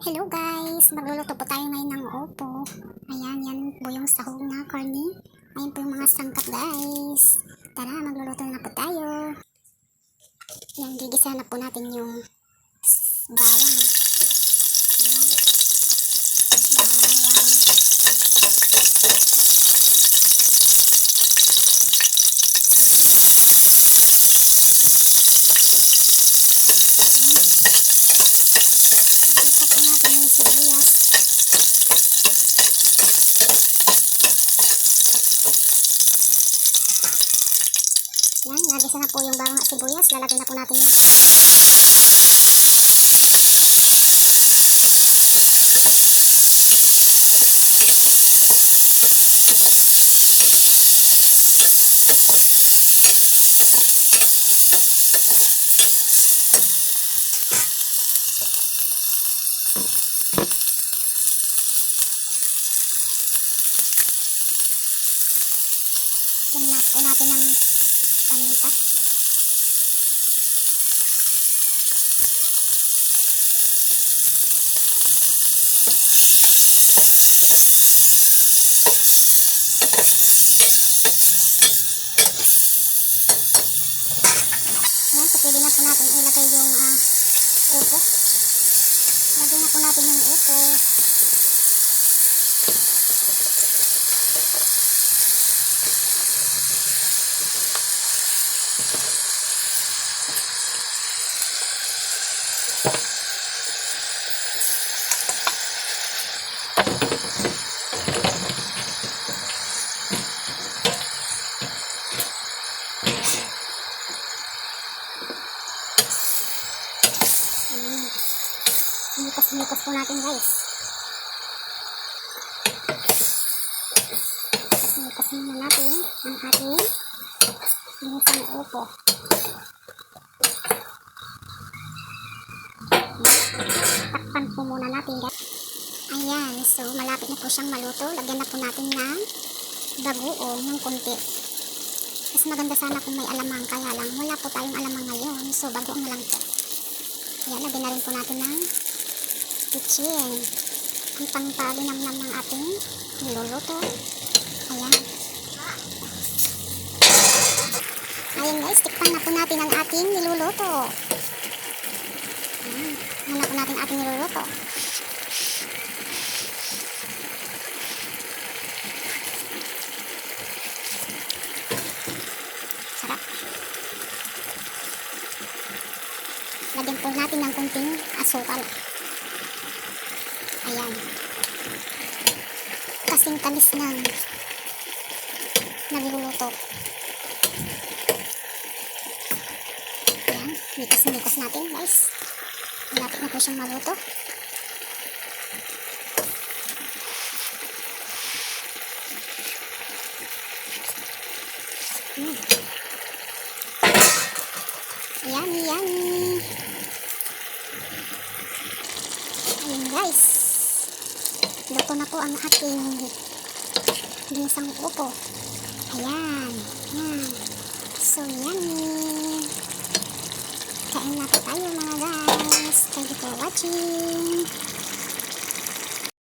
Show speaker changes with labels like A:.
A: Hello guys! Magluluto po tayo ngayon ng upo. Ayan, yan po yung sahog na corny. Ayan po yung mga sangkap guys. Tara, magluluto na po tayo. Yan, gigisa na po natin yung bawang. Ayan. Yan, nagisa na po yung bawang at sibuyas. Lalagyan na po natin yung ganap po natin ng paminta. Yan, so pwede na po natin ilagay yung upo. Lagay na po natin yung upo. Mikas po natin guys. Mikas muna natin ang ating ginisang upo. Takpan po muna natin guys. Ayan, so malapit na po siyang maluto. Lagyan na po natin ng bagoong ng konti. Mas maganda sana kung may alamang, kaya lang wala po tayong alamang ngayon. So bagoong na lang po. Ayan, lagyan na rin po natin ng kitchen. Ang pangpalinamnam ng ating niluluto. Ayan. Ayan guys, tikpan na po natin ang ating niluluto. Ayan. Ayan na po natin ating niluluto. Sarap. Lagyan po natin ng kunting asukal. Ayan. Kasing tamis ng nagluluto. Ayan. Mikas natin guys. Malapit na po siyang maluto. Yummy, yummy. Ayan guys. Luto na po ang ating ginisang upo. Ayan. Ayan. So yummy. Kain na po tayo mga guys. Thank you for watching.